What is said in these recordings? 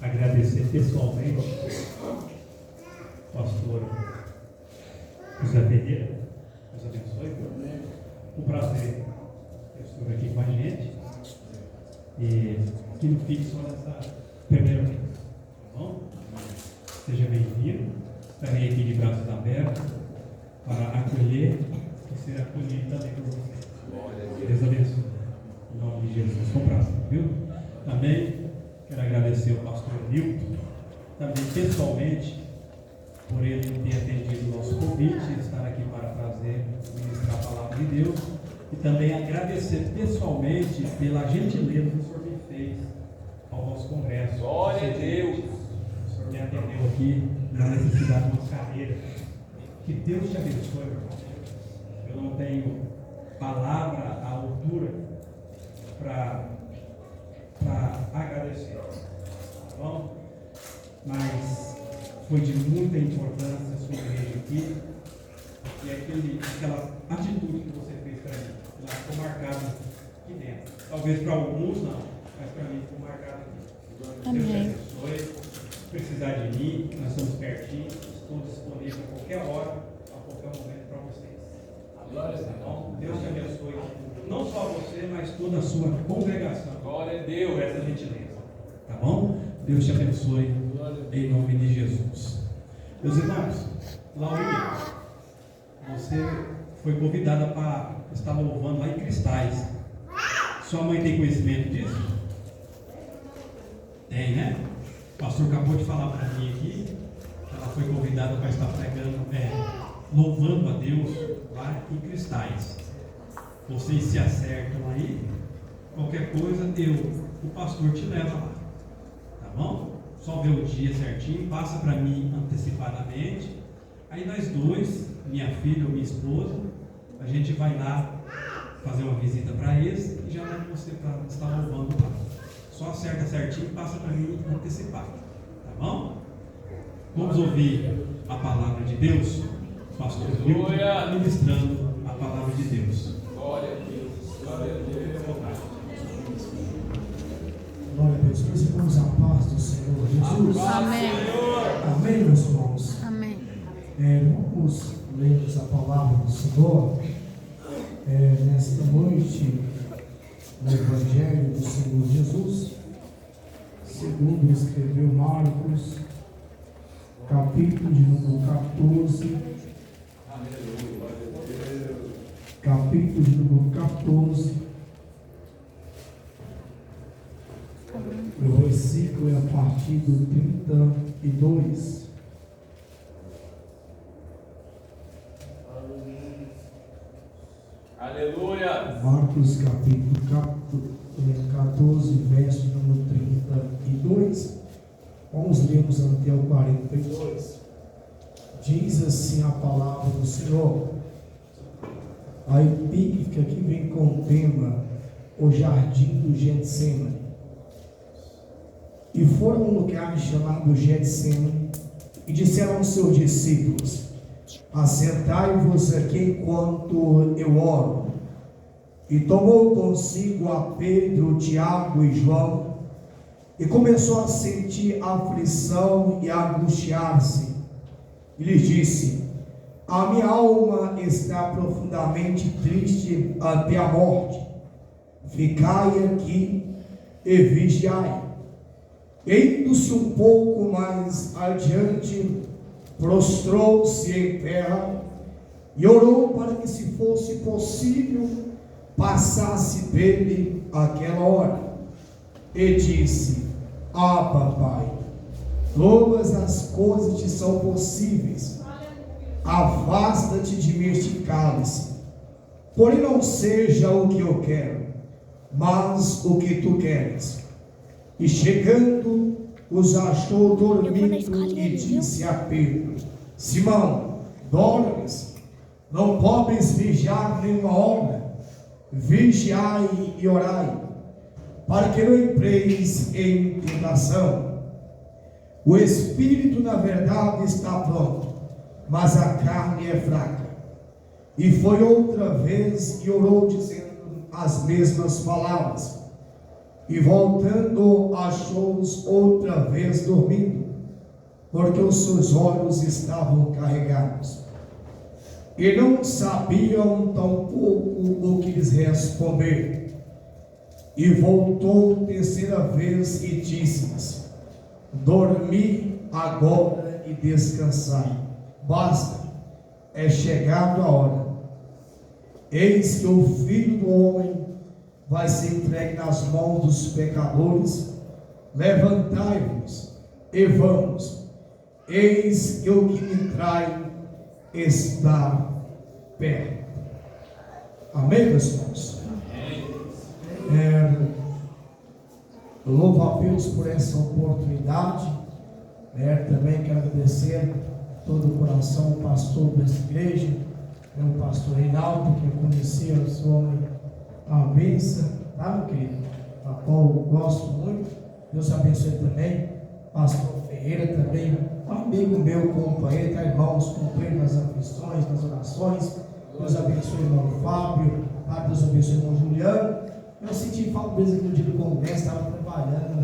agradecer pessoalmente o pastor José Pereira. Deus abençoe. Um prazer ter o senhor aqui com a gente. E que não fique só nessa primeira vez. Tá bom? Seja bem-vindo. Estarei aqui de braços abertos para acolher e ser acolhido também por você. Deus abençoe. Em nome de Jesus. Com prazer, viu? Também quero agradecer ao pastor Nilton, também pessoalmente, por ele ter atendido o nosso convite, estar aqui para trazer, ministrar a palavra de Deus, e também agradecer pessoalmente pela gentileza que o senhor me fez ao nosso congresso. Glória a Deus! O senhor me atendeu aqui na necessidade de uma cadeira. Que Deus te abençoe, meu irmão. Eu não tenho palavra à altura para agradecer, tá bom? Mas foi de muita importância a sua igreja aqui, e aquela atitude que você fez para mim, ela ficou marcada aqui dentro. Talvez para alguns não, mas para mim ficou marcada aqui. Amém. Deus te abençoe. Se precisar de mim, nós estamos pertinho, estou disponível a qualquer hora, a qualquer momento para vocês. Glória a Tá Deus. bom? Deus te abençoe, não só você, mas toda a sua congregação. Glória a Por Deus. essa gentileza. Tá bom? Deus te abençoe em nome de Jesus. Meus irmãos, Laurinha, você foi convidada para estar louvando lá em Cristais. Sua mãe tem conhecimento disso? Tem, né? O pastor acabou de falar para mim aqui que ela foi convidada para estar pregando, louvando a Deus lá em Cristais. Vocês se acertam aí, qualquer coisa, o pastor te leva lá, tá bom? Só vê o dia certinho, passa para mim antecipadamente, aí nós dois, minha filha ou minha esposa, a gente vai lá fazer uma visita para eles e já leva você para estar louvando lá. Só acerta certinho e passa para mim antecipado, tá bom? Vamos ouvir a palavra de Deus, pastor Nilton ministrando a palavra de Deus. Glória a Deus. Glória a Deus. Glória a Deus. Meus irmãos, a paz do Senhor Jesus. Amém. Amém, meus irmãos. Amém. Vamos ler a palavra do Senhor nesta noite no Evangelho do Senhor Jesus, segundo escreveu Marcos, capítulo de número 14. Capítulo de número 14. O versículo é a partir do 32. Aleluia! Marcos capítulo 14, verso número 32. Vamos lermos até o 42. Diz assim a palavra do Senhor. A epígrafe que vem com o tema O Jardim do Getsemane. E foram a um lugar chamado Getsemane, e disseram aos seus discípulos: assentai-vos aqui enquanto eu oro. E tomou consigo a Pedro, Tiago e João, e começou a sentir aflição e a angustiar-se. E lhes disse: a minha alma está profundamente triste até a morte. Ficai aqui e vigiai. Indo-se um pouco mais adiante, prostrou-se em terra e orou para que, se fosse possível, passasse dele aquela hora. E disse: Pai, todas as coisas te são possíveis. Afasta-te de mim este cálice. Porém não seja o que eu quero, mas o que tu queres. E chegando, os achou dormindo e disse a Pedro: Simão, dormes? Não podes vigiar nenhuma hora? Vigiai e orai, para que não entreis em tentação. O espírito, na verdade, está pronto, mas a carne é fraca. E foi outra vez e orou, dizendo as mesmas palavras. E voltando, achou-os outra vez dormindo, porque os seus olhos estavam carregados. E não sabiam tampouco o que lhes responder. E voltou terceira vez e disse-lhes: dormi agora e descansai. Basta, é chegado a hora. Eis que o Filho do Homem vai ser entregue nas mãos dos pecadores. Levantai-vos e vamos. Eis que o que me trai está perto. Amém, meus irmãos? Eu louvo a Deus por essa oportunidade. Também quero agradecer todo o coração o pastor desta igreja, o pastor Reinaldo, que eu conhecia esse homem, uma bênção, tá, meu querido? A qual eu gosto muito. Deus abençoe também. Pastor Ferreira também, um amigo meu, companheiro, tá, irmãos, cumprindo nas aflições, nas orações. Deus abençoe o irmão Fábio, tá? Deus abençoe o irmão Juliano. Eu senti falta deles aqui no dia do congresso, estava trabalhando,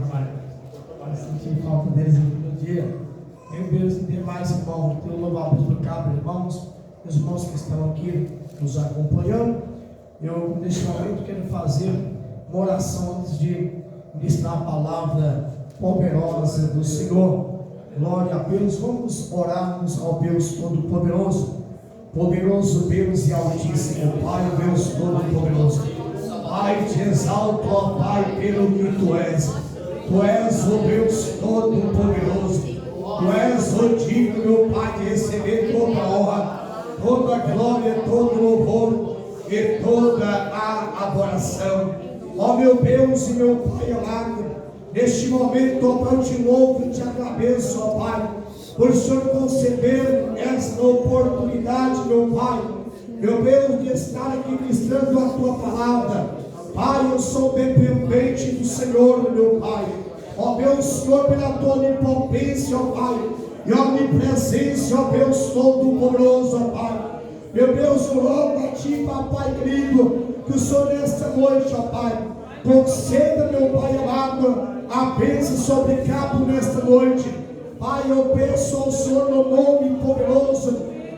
eu senti falta deles aqui no dia. Meu Deus, não tem mais irmão, eu louvo a Deus por cada irmãos, os irmãos que estão aqui nos acompanhando. Eu, neste momento, quero fazer uma oração antes de ministrar a palavra poderosa do Senhor. Glória a Deus. Vamos orarmos ao Deus Todo-Poderoso. Poderoso Deus e Altíssimo Pai, Deus Todo-Poderoso. Pai, te exalto, ó Pai, pelo que Tu és. Tu és o Deus Todo-Poderoso. Tu és o digno, meu Pai, de receber toda a honra, toda a glória, todo o louvor e toda a adoração. Ó meu Deus e meu Pai amado, neste momento, ó Pai, eu te louvo e te agradeço, ó Pai, por o Senhor conceder esta oportunidade, meu Pai, meu Deus, de estar aqui ministrando a Tua palavra. Pai, eu sou dependente do Senhor, meu Pai. Ó Deus, Senhor, pela Tua onipotência, ó Pai, e onipresença, ó Deus Todo-Poderoso, ó Pai. Meu Deus, eu louvo a Ti, Papai querido, que o Senhor nesta noite, ó Pai, conceda, meu Pai amado, a bênção sobre cada nesta noite. Pai, eu peço ao Senhor no nome poderoso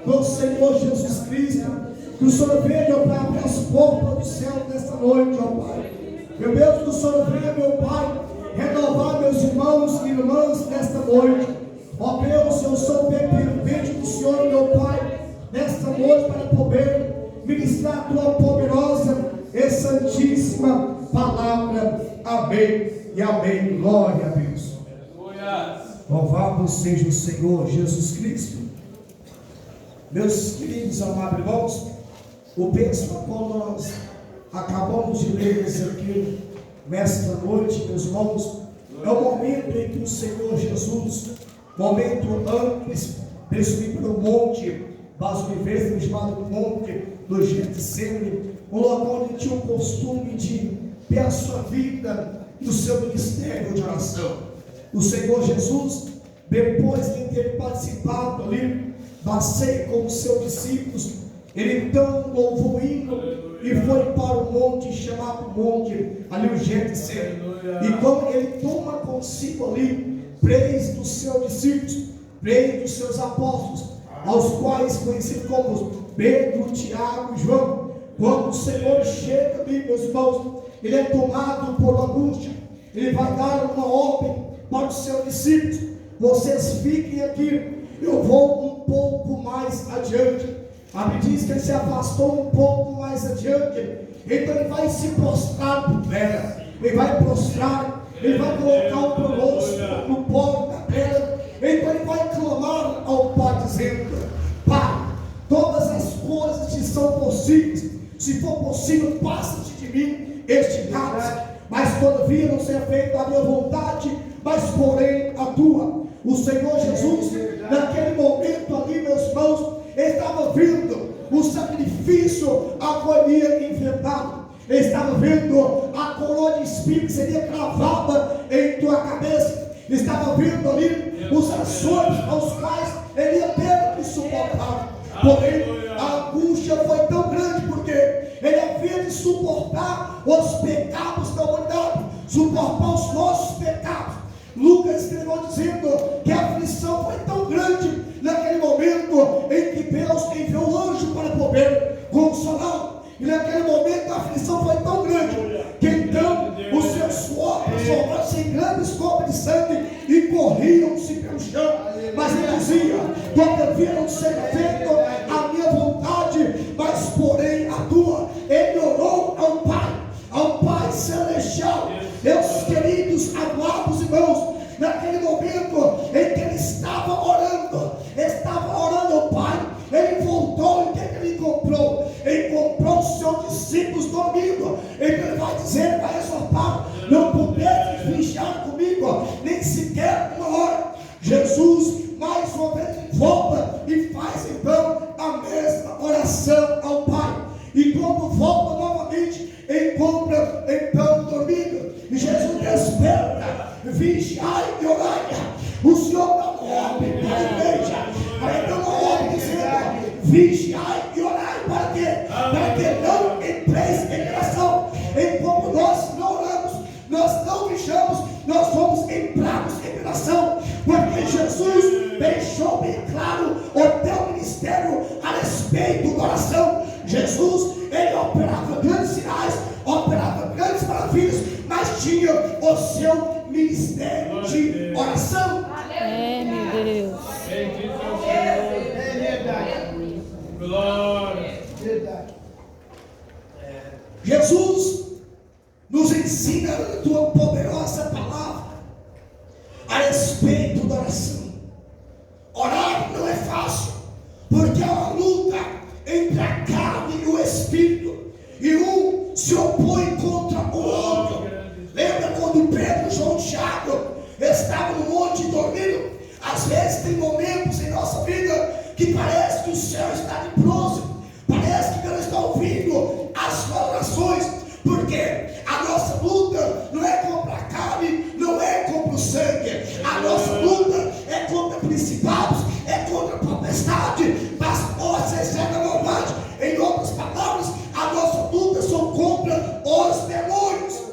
do Senhor Jesus Cristo, que o Senhor venha para abrir as portas do céu nesta noite, ó Pai. Meu Deus, que o Senhor venha, meu Pai, renovar meus irmãos e irmãs nesta noite. Ó Deus, eu sou dependente do Senhor, meu Pai, nesta noite, para poder ministrar a Tua poderosa e santíssima palavra. Amém e amém. Glória a Deus. Louvado seja o Senhor Jesus Cristo. Meus queridos amados irmãos, o texto a qual nós acabamos de ler aqui nesta noite, meus irmãos, é o momento em que o Senhor Jesus, momento antes de subir para o monte das oliveiras, chamado monte do Getsemane, um local onde tinha o costume de ter a sua vida e o seu ministério de oração. O Senhor Jesus, depois de ter participado ali da ceia com os seus discípulos, ele então louvou o hino e foi para o monte chamado monte, ali o Getsemane. E quando ele toma consigo ali 3 dos seus discípulos, 3 dos seus apóstolos, aos quais conhecidos como Pedro, Tiago e João, quando o Senhor chega ali, meus irmãos, ele é tomado por angústia. Ele vai dar uma ordem para os seus discípulos: vocês fiquem aqui, eu vou um pouco mais adiante. A Bíblia diz que ele se afastou um pouco mais adiante, então ele vai se prostrar por terra, ele vai prostrar, ele vai colocar o rosto no pó da terra, então ele vai clamar ao Pai dizendo: Pai, todas as coisas te são possíveis, se for possível, passa-te de mim este cálice, mas todavia não seja feita a minha vontade, mas porém a tua. O Senhor Jesus, naquele momento ali, meus irmãos, estava vendo o sacrifício a qual iria enfrentar. Ele estava vendo a coroa de espinhos que seria cravada em tua cabeça. Ele estava vendo ali os açoites aos quais ele ia ter que suportar. Porém, a angústia foi tão grande porque ele havia de suportar os pecados da humanidade. suportar os nossos pecados. Lucas escreveu dizendo que a aflição foi tão grande naquele momento em que Deus enviou o anjo para poder consolá-lo. E naquele momento a aflição foi tão grande que então o seu suor transformou-se em grandes copos de sangue e corriam-se pelo chão. Mas ele dizia: todavia não seja feita a minha vontade, mas porém a tua. Ele orou ao Pai Celestial. Meus queridos, amados irmãos, naquele momento em que ele estava orando ao Pai, ele voltou e o que ele encontrou? Ele encontrou os seus discípulos dormindo. Ele vai dizer, ele vai exortar: não puderam vigiar comigo nem sequer uma hora. Jesus mais uma vez volta e faz então a mesma oração ao Pai. E quando volta novamente, encontra então dormindo. E Jesus desperta: vigiai e orai. O Senhor dá uma ordem para a igreja. Aí dá uma ordem dizendo: vigiai e orai. Para quê? Para que não entreis em oração. Enquanto nós não oramos, nós não vigiamos, nós somos entrados em oração. Porque Jesus deixou bem claro o teu ministério a respeito da oração. Jesus, ele operava grandes sinais, operava grandes maravilhas, mas tinha o seu ministério de oração. É, meu Deus. Bendito é o Senhor. É verdade. Glória. Verdade. Jesus nos ensina a tua poderosa palavra a respeito da oração. Orar não é fácil, porque é uma luta entre a carne e o espírito, e um se opõe contra o outro. Lembra quando Pedro, João e Tiago estavam no monte dormindo? Às vezes tem momentos em nossa vida que parece que o céu está de bronze, parece que Deus está ouvindo as orações, porque a nossa luta não é contra a carne, não é contra o sangue. A nossa luta é contra principados, é contra a potestade, mas forças da maldade. Em outras palavras, a nossa luta são contra os demônios.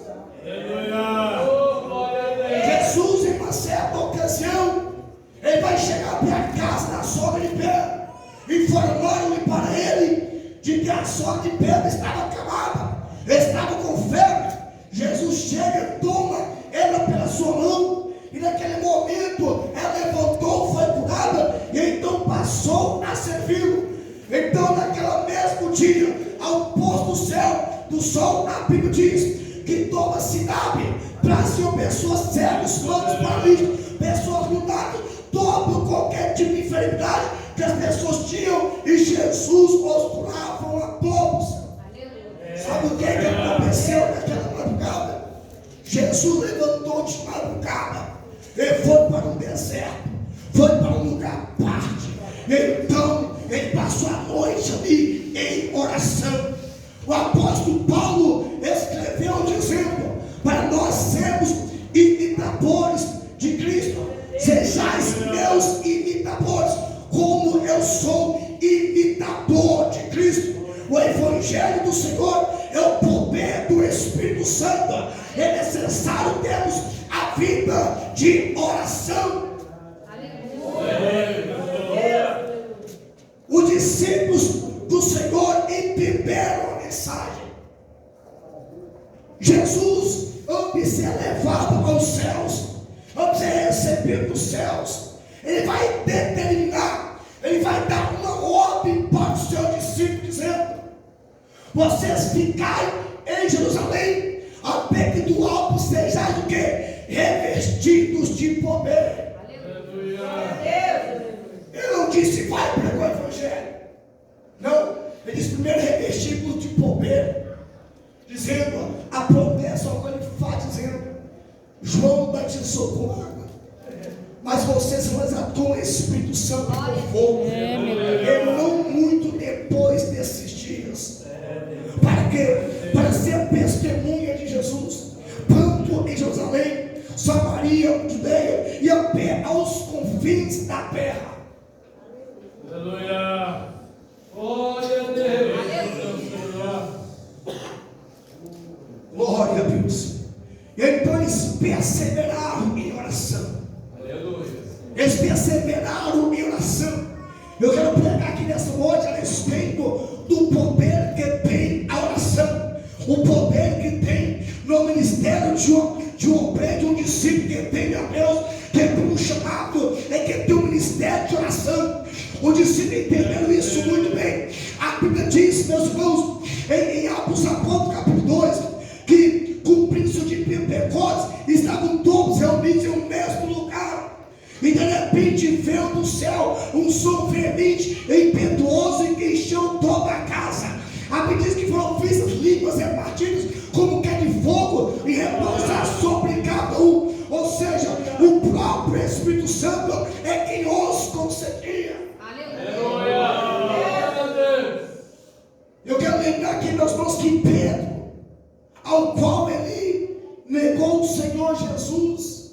Jesus, em uma certa ocasião, ele vai chegar perto da casa da sogra de Pedro, informaram-lhe para ele de que a sogra de Pedro estava acamada, estava com febre. Jesus chega, toma ela pela sua mão, e naquele momento ela levantou, foi curada, e então passou a servi-lo. Então naquele mesmo dia, ao pôr do céu, do sol, a Bíblia diz que toda a cidade traziam pessoas cegas, mancos, paralíticos, pessoas mudadas, todo qualquer tipo de enfermidade que as pessoas tinham, e Jesus os curava a todos. Sabe o que aconteceu naquela madrugada? Jesus levantou de madrugada, ele foi para um deserto, foi para um lugar à parte. Então ele passou a noite ali em oração. O apóstolo Paulo escreveu dizendo para nós sermos imitadores de Cristo: sejais meus imitadores, como eu sou imitador de Cristo. O Evangelho do Senhor é o poder do Espírito Santo. É necessário termos a vida de oração. Os discípulos do Senhor entenderam a mensagem. Jesus, antes de ser levado aos céus, antes de ser recebido dos céus, ele vai determinar, ele vai dar uma ordem para os seus discípulos, dizendo: vocês ficai em Jerusalém, até que do alto sejais o quê? Revestidos de poder. Ele não disse vai pregar o Evangelho. Não, ele disse primeiro revestidos de poder, dizendo a promessa, quando ele faz dizendo: João batizou com água, mas vocês resgatou o Espírito Santo com fogo. E não muito depois desses dias. Para quê? Para ser testemunha de Jesus, tanto em Jerusalém, Samaria, Judeia e até aos confins da terra. Aleluia. Glória a Deus. Glória a Deus. E então eles perseveraram em oração. Eu quero pregar aqui nessa noite a respeito do poder que tem a oração, o poder que tem no ministério de um obreiro, de um discípulo que tem a Deus, que tem um chamado, é que tem um ministério de oração. O discípulo entendeu isso muito bem. A Bíblia diz, meus irmãos, em Atos Apóstolos capítulo 2, que cumprindo-se o dia de Pentecostes, estavam todos reunidos em um mesmo lugar. E de repente veio do céu um som veemente e impetuoso e que encheu toda a casa. A Bíblia diz que foram vistas línguas repartidas como que de fogo e repousar sobre cada um. Ou seja, o próprio Espírito Santo é quem os concedia. Aleluia! Eu quero lembrar aqui, meus irmãos, que Pedro, ao qual ele negou o Senhor Jesus,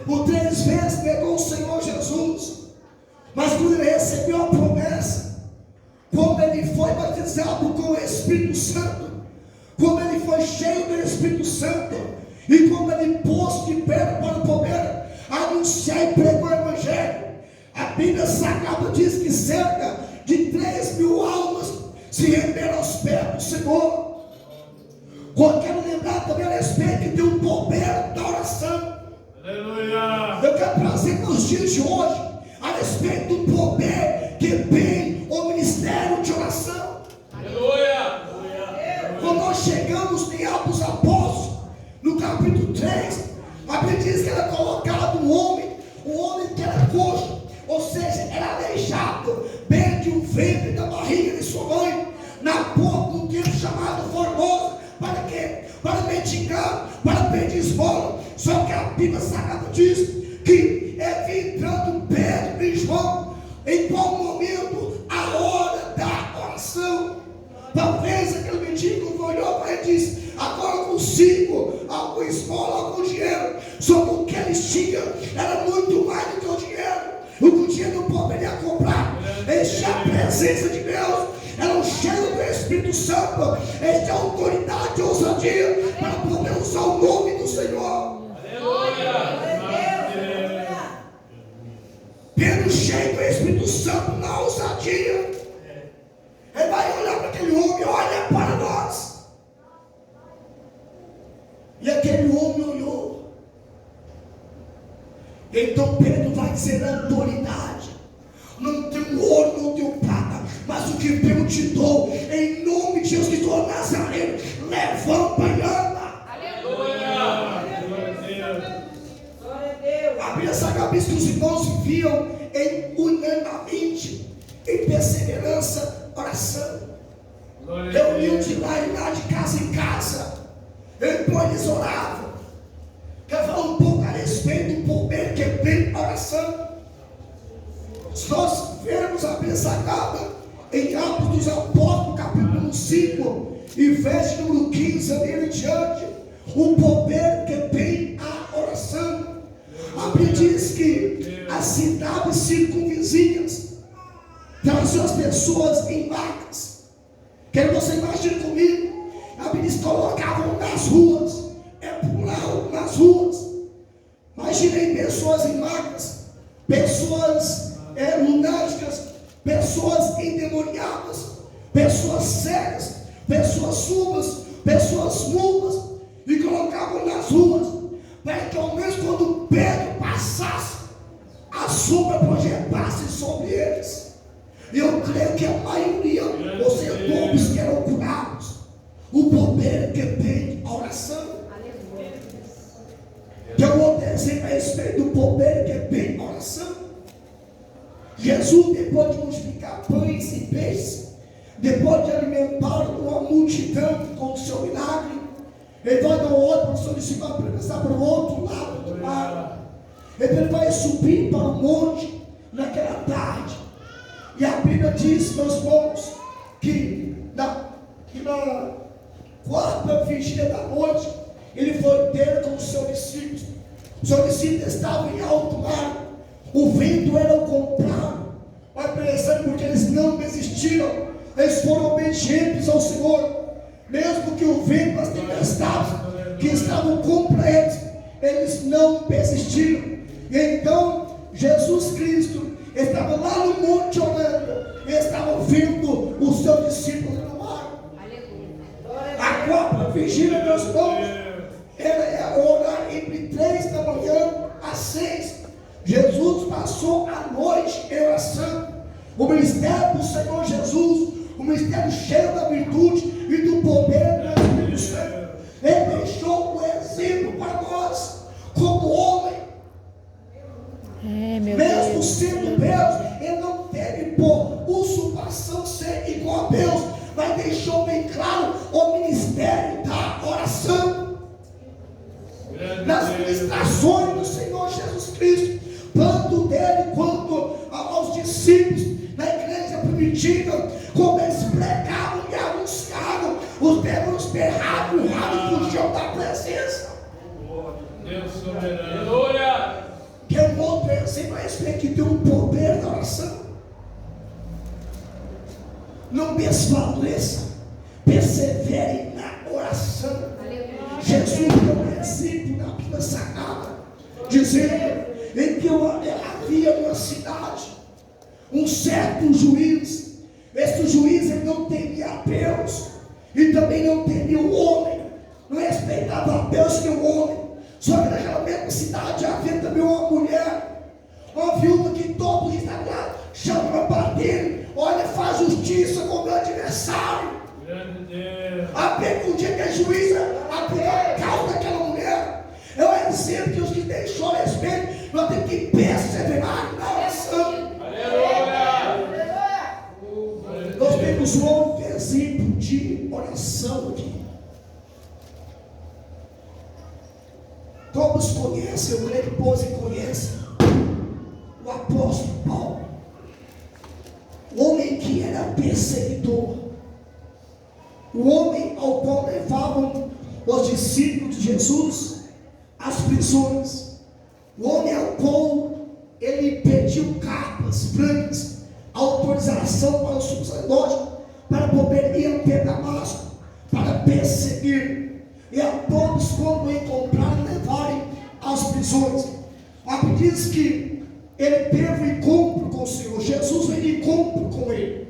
por 3 vezes negou o Senhor Jesus, mas quando ele recebeu a promessa, quando ele foi batizado com o Espírito Santo, quando ele foi cheio do Espírito Santo, e quando ele pôs de pé para poder anunciar e pregar o Evangelho, a Bíblia Sagrada diz que cerca de 3.000 almas se renderam aos pés do Senhor. Eu quero lembrar também a respeito que tem o poder da oração. Aleluia. Eu quero trazer nos dias de hoje a respeito do poder que tem o ministério de oração. Aleluia. Quando nós chegamos em Atos Apóstolos, no capítulo 3, a Bíblia diz que era colocado um homem que era coxo, ou seja, era aleijado, bem de um ventre da barriga de sua mãe, na porta do tempo chamado Formosa. Para quê? Para mendigar, para pedir esmola. Só que a Bíblia Sagrada diz que é entrando Pedro e João, em qual momento? A hora da oração. Talvez aquele mendigo olhou para ele e disse: agora eu consigo alguma esmola, algum dinheiro. Só que o que eles tinham era muito mais do que o dinheiro. O que o dinheiro não poderia comprar. Encher a presença de Deus. Eram cheios do Espírito Santo. Eles tinham autoridade e ousadia para poder usar o nome do Senhor. Aleluia. Pedro, cheio do Espírito Santo, na ousadia, ele vai olhar para aquele homem, olha para nós. E aquele homem olhou. Então Pedro vai dizer a autoridade: não tenho ouro, não tenho prata, mas o que eu te dou, em nome de Jesus Cristo Nazareno, levanta e anda. Aleluia. A Bíblia Sagrada diz que os irmãos viviam unanimemente, em perseverança, oração. Reuniam de lá e lá, de casa em casa. Então eles oravam. Quero falar um pouco a respeito do poder que tem a oração. Se nós vermos a Bíblia Sagrada em Atos dos Apóstolos, capítulo 5 e verso número 15 ali em diante, o poder que tem a oração. A Bíblia diz que as cidades circunvizinhas traziam as pessoas em barcas. Quero que você imagine comigo. A Bíblia diz que colocavam nas ruas, é plural, nas ruas. Imaginei pessoas em macas, pessoas lunáticas, pessoas endemoniadas, pessoas cegas, pessoas surdas, pessoas mudas, e colocavam nas ruas, para que ao menos quando Pedro passasse, a sombra projetasse sobre eles. E eu creio que a maioria, ou seja, todos que eram curados. O poder que tem a oração. Eu vou dizer a respeito do poder que tem a oração. Jesus, depois de multiplicar pães e peixes, depois de alimentar uma multidão com o seu milagre, ele vai dar outro para o seu discípulo para pensar para o outro lado do mar. Ele vai subir para o monte naquela tarde. E a Bíblia diz, meus irmãos, que na quarta vigília da noite, ele foi ter com os seus discípulos. Os seus discípulos estavam em alto mar. O vento era o contrário. Mas pensando, porque eles não desistiram, eles foram obedientes ao Senhor. Mesmo que o vento, as tempestades que estavam contra eles não desistiram. E então Jesus Cristo estava lá no monte orando, e estava ouvindo os seus discípulos no mar. A quarta vigília, meus irmãos, era orar entre 3 da manhã às 6. Jesus passou a noite em oração. O ministério do Senhor Jesus, o ministério cheio da virtude e do poder do Espírito Santo, ele deixou um exemplo para nós, como homem. Mesmo sendo Deus, ele não teve por usurpação ser igual a Deus, mas deixou bem claro o ministério da oração. Nas ministrações do Senhor Jesus Cristo, tanto dele quanto aos discípulos na igreja primitiva, como eles pregavam e anunciavam, os demônios berravam e fugiam da presença. Deus soberano. Que é um outro exemplo a respeito que tem um poder da oração. Não desfaleça, persevere na oração. Jesus deu um exemplo na Bíblia Sagrada, dizendo em que havia uma cidade um certo juiz. Esse juiz ele não temia a Deus e também não temia o homem, não respeitava a Deus nem o homem. Só que naquela mesma cidade havia também uma mulher, uma viúva que todo dia estava lá, chama para dele, olha, faz justiça com o meu adversário. Até um dia que a juíza abriu a causa daquela mulher. É um exemplo que os que deixou a respeito, nós temos que perseverar na oração. Nós temos um outro exemplo de oração aqui. Todos conhecem, o grande povo conhece o apóstolo Paulo, o homem que era perseguidor, o homem ao qual levavam os discípulos de Jesus às prisões, o homem ao qual ele pediu cartas brancas, autorização para o sacerdote para poder ir até Damasco para perseguir. E a todos, quando encontrarem, levarem às prisões. A Bíblia diz que ele teve um encontro com o Senhor. Jesus veio de encontro com ele.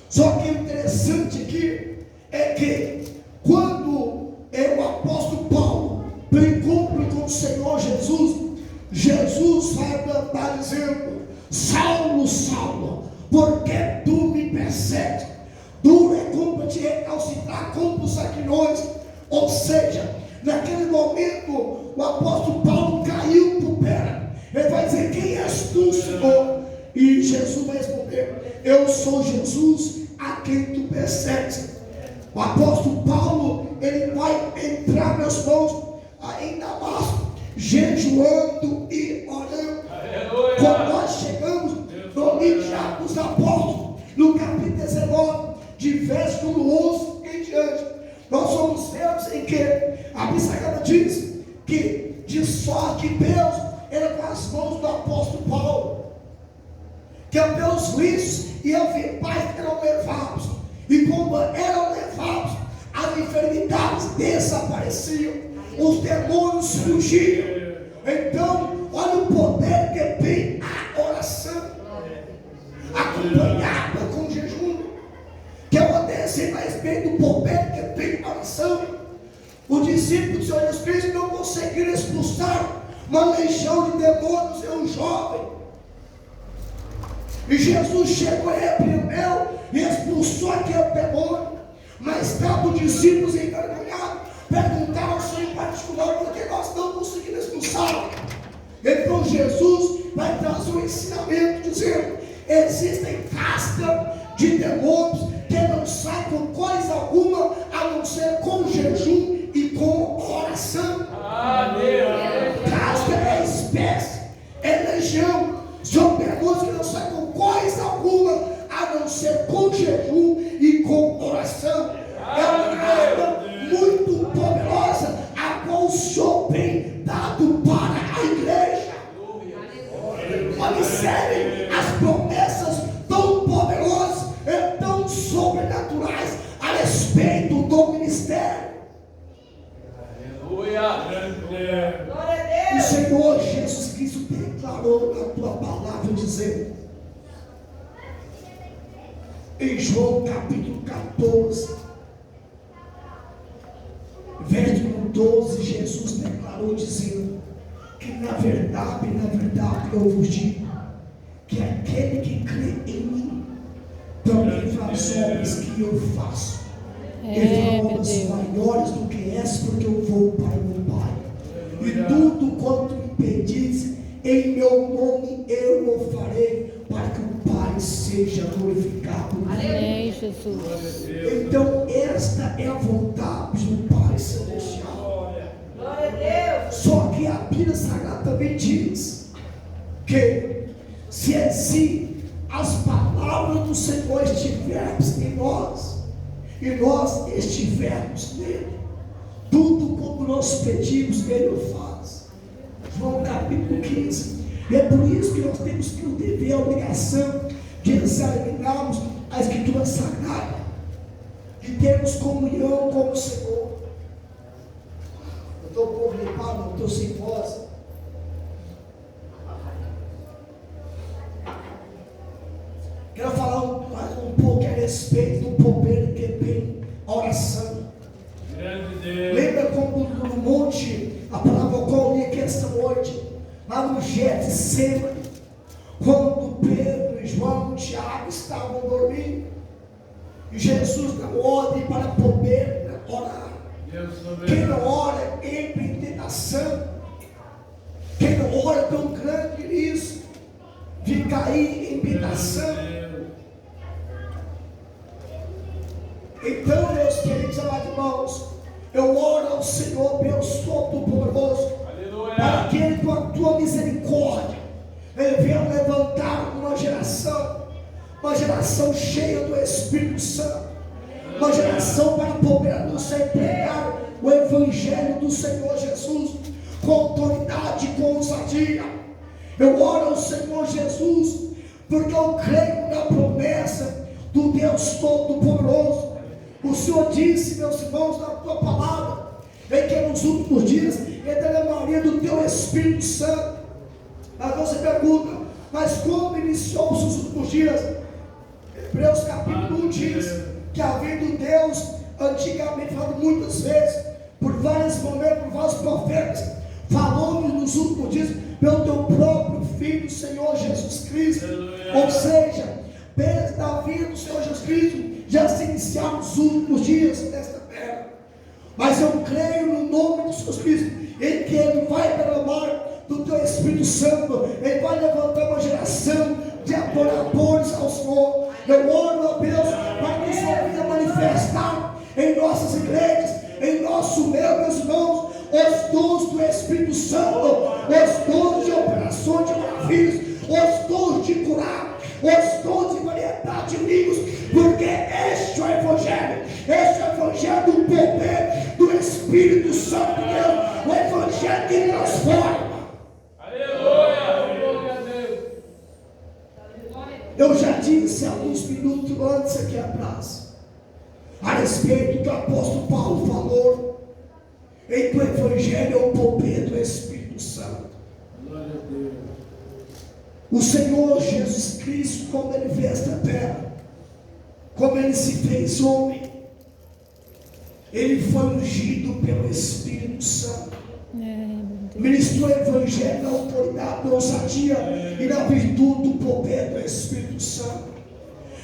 Só que o interessante aqui é que quando o apóstolo Paulo tem encontro com o Senhor Jesus, Jesus vai estar dizendo: Saulo, Saulo, por que tu me persegues? Duro é como te recalcitrar contra os aguilhões. Ou seja, naquele momento o apóstolo Paulo caiu por terra. Ele vai dizer: quem és tu, Senhor? E Jesus vai responder: eu sou Jesus a quem tu persegues. O apóstolo Paulo, ele vai entrar, meus irmãos, em Damasco, jejuando e orando. Quando nós chegamos no livro de Atos dos Apóstolos, no capítulo 19, de verso 11 em diante, nós vamos ver em que a Bíblia Sagrada diz que de sorte que Deus era com as mãos do apóstolo Paulo, que até os lícios e enfermais eram levados, e como eram levados, as enfermidades desapareciam, os demônios fugiam. Então, olha o poder que tem a oração, acompanhada com jejum, que é uma desenho a respeito do poder que tem a oração. Os discípulos do Senhor Jesus Cristo não conseguiram expulsar uma legião de demônios em um jovem. E Jesus chegou e repreendeu e expulsou aquele demônio. Mas tanto os discípulos envergonhados perguntaram ao Senhor em particular: por que nós não conseguimos expulsar? Então Jesus vai trazer um ensinamento dizendo: existem castas de demônios que não saem com coisa alguma a não ser com jejum e com oração. Casta é espécie, é legião. São demônios que não saem com coisa alguma a não ser com jejum e com oração. É uma arma muito poderosa a qual o Senhor tem dado para a igreja. Observem as promessas tão poderosas e tão sobrenaturais a respeito do ministério. O Senhor Jesus Cristo declarou declarou na tua palavra, dizendo, em João capítulo 14, verso 12, Jesus declarou, dizendo, que na verdade eu vos digo, que aquele que crê em mim, também faz obras que eu faço. E obras maiores do que essa, porque eu vou para o meu Pai. E tudo quanto me pedis, em meu nome eu o farei, para que o Pai seja glorificado. Amém, Jesus. Então esta é a vontade do Pai Celestial. Glória a Deus. Só que a Bíblia Sagrada também diz que se assim as palavras do Senhor estiverem em nós, e nós estivermos nele, tudo como nós pedimos, ele o faz. João capítulo 15. E é por isso que nós temos que o dever, a obrigação de examinarmos a Escritura Sagrada, de termos comunhão com o Senhor. Eu estou um pouco limpado, não estou sem voz. Quero falar mais um pouco a respeito do poder que tem a oração. Lembra como no monte, a palavra qual eu li aqui esta noite, lá no Getsemane, quando Pedro, João, Tiago estavam dormindo, e Jesus deu ordem para poder orar. Quem não ora entra em tentação, quem não ora tem um grande risco de cair em tentação. Então, meus queridos amados irmãos, eu oro ao Senhor, Deus Todo-Poderoso, para que Ele, com a tua misericórdia, Ele venha levantar uma geração cheia do Espírito Santo, uma geração para poder nos entregar o Evangelho do Senhor Jesus, com autoridade e com ousadia. Eu oro ao Senhor Jesus, porque eu creio na promessa do Deus Todo-Poderoso. O Senhor disse, meus irmãos, na tua palavra, em que nos últimos dias Ele derramaria do teu Espírito Santo. Mas você pergunta, mas como iniciou os últimos dias? Hebreus capítulo 1 diz que havendo Deus antigamente falado muitas vezes, por vários momentos, por vários profetas, falou-nos nos últimos dias pelo teu próprio Filho, Senhor Jesus Cristo. Ou seja, desde a vida do Senhor Jesus Cristo, já se iniciaram os últimos dias desta terra. Mas eu creio no nome de Jesus Cristo, em que Ele vai derramar do teu Espírito Santo, Ele vai levantar uma geração de adoradores ao Senhor. Eu oro a Deus para que o Senhor venha manifestar em nossas igrejas, em nosso meio, meus irmãos, os dons do Espírito Santo, os dons de operações de maravilhas, os dons de curar, os dons de variedade de línguas, porque este é o Evangelho, do poder do Espírito Santo de Deus, o Evangelho que transforma. Aleluia! Eu já disse alguns minutos antes aqui atrás, a respeito do que o apóstolo Paulo falou, em que o Evangelho é o poder do Espírito Santo. O Senhor Jesus Cristo, como Ele veio a esta terra, como Ele se fez homem, Ele foi ungido pelo Espírito Santo, ministrou o Evangelho na autoridade, na ousadia e na virtude do poder do Espírito Santo.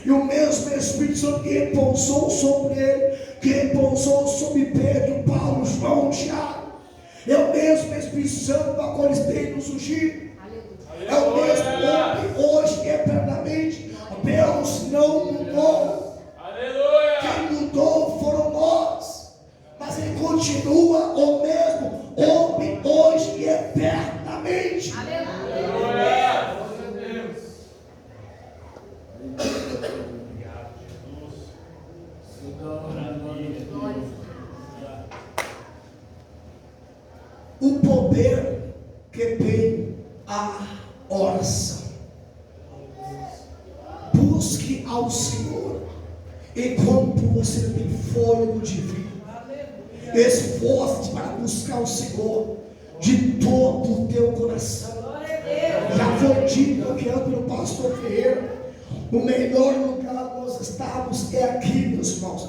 E o mesmo Espírito Santo que repousou sobre Ele, que repousou sobre Pedro, Paulo, João, Tiago, é o mesmo Espírito Santo para qual eles têm nos ungido. É o mesmo ontem, hoje e eternamente. Deus não mudou. Quem mudou foram nós, mas Ele continua o mesmo ontem, hoje e eternamente. O poder que tem a oração. Busque ao Senhor enquanto você tem fôlego de vida. Esforce-te para buscar o Senhor de todo o teu coração. Já foi dito aqui pelo pastor Ferreira, o melhor lugar nós estamos é aqui, meus irmãos.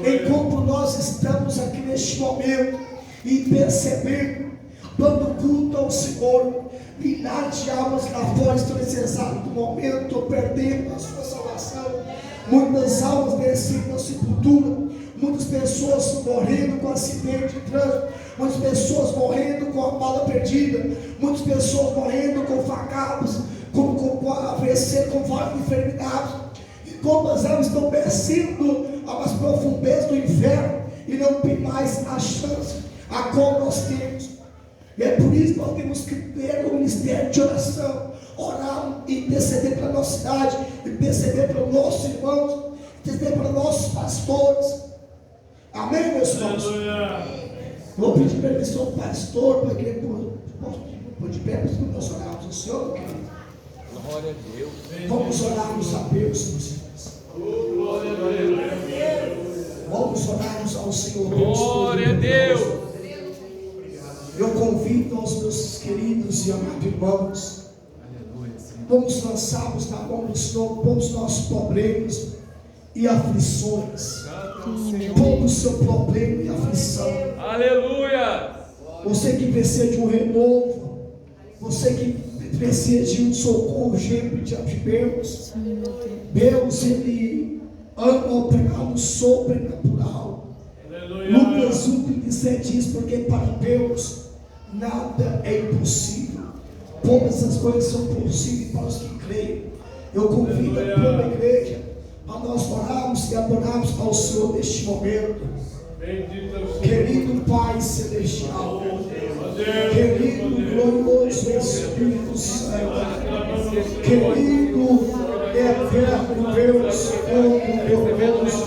Enquanto nós estamos aqui neste momento e percebendo, dando culto ao Senhor, milhares de almas lá fora estão nesse exato momento perdendo a sua salvação. Muitas almas descendo na sepultura, muitas pessoas morrendo com acidente de trânsito, muitas pessoas morrendo com a bala perdida, muitas pessoas morrendo com facadas, com AVC, com várias enfermidades. E como as almas estão descendo às profundezas do inferno e não tem mais a chance a qual nós temos. E é por isso que nós temos que ter um ministério de oração, orar e interceder pela nossa cidade, interceder pelos nossos irmãos, interceder pelos nossos pastores. Amém, meus irmãos? Vou pedir permissão ao pastor para que ele possa de pé para nós orarmos ao Senhor, querido. Glória a Deus. Vamos orarmos a Deus, meus irmãos. Glória a Deus. Vamos orarmos ao Senhor. Glória a Deus. Eu convido aos meus queridos e amados irmãos, vamos lançarmos na mão do Senhor todos os nossos problemas e aflições. Todo o seu problema e aflição. Aleluia! Você que precisa de um renovo, você que precisa de um socorro urgente diante de Deus. Deus, Ele ama operar no sobrenatural. Lucas 1,37 diz: porque para Deus nada é impossível. Todas as coisas são possíveis para os que creem. Eu convido a toda a igreja a nós orarmos e adorarmos ao Senhor neste momento. Querido Pai Celestial, querido glorioso Espírito Santo, querido eterno Deus Todo-Poderoso,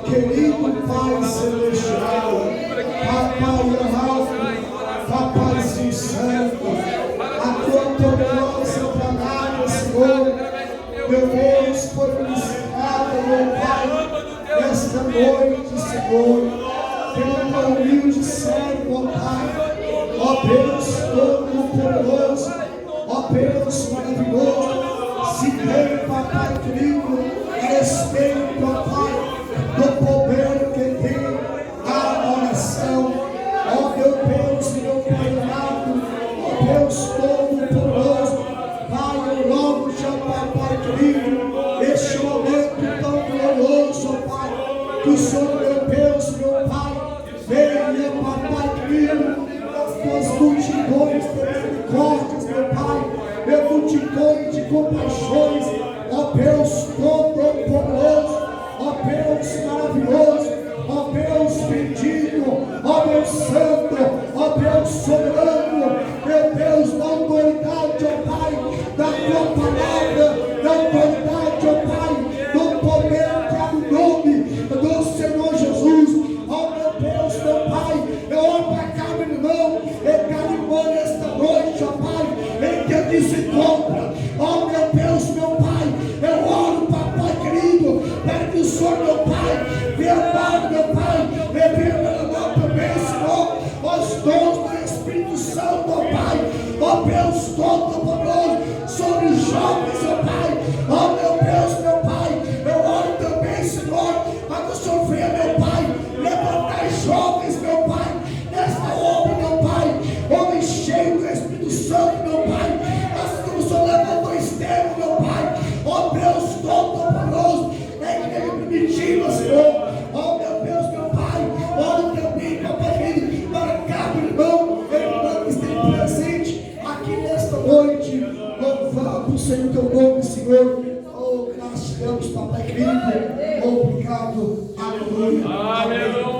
querido Pai Celestial, Papai amado, Papai Santo, a tua poderosa palavra, Senhor, meu Deus, foi ensinada, meu Pai, nesta noite, Senhor, pelo teu humilde servo, ó Pai, ó Deus Todo-Poderoso, ó Deus maravilhoso, se tem, Papai querido, a respeito, ó Pai, do poder que tem a oração, ó meu Deus, meu Pai amado, ó Deus Todo-Poderoso, Pai, eu louvo-te, ó Papai querido, este momento tão glorioso, ó Pai, que o Senhor, meu Deus, meu Pai, venha, Papai querido, as tuas multidões de misericórdias, meu Pai, meu multidões de compaixões, ó Deus Todo-Poderoso, ó Deus maravilhoso, ó Deus bendito, ó Deus santo, ó Deus soberano, meu Deus, da autoridade, ó Pai, da tua palavra, da autoridade, ó Pai, do poder que há no nome do Senhor Jesus, ó meu Deus, meu Pai, eu oro para cada irmão e cada irmã nesta noite, ó Pai, em que aqui se encontra, ó meu Deus, meu Pai, eu oro, Papai querido, para que o Senhor, meu Pai, venha dar, meu Pai, venha derramar também, Senhor, os dons do Espírito Santo, ó Pai, ó Deus Todo-Poderoso, sobre os jovens, ó Pai, ó meu Deus, meu Pai, eu oro também, Senhor, para que o Senhor venha, meu Pai, levantar jovens, meu Pai, nesta obra, meu Pai, homens cheios do Espírito Santo, meu Pai, assim como o Senhor levantou Estevão, meu Pai, ó Deus Todo-Poderoso, na igreja primitiva, Senhor, ó meu Deus, meu Pai, oro também, Papai querido, para cada irmão que esteja presente aqui nesta noite, louvado seja o teu nome, Senhor, oh, graças a Deus, Papai querido, obrigado, aleluia.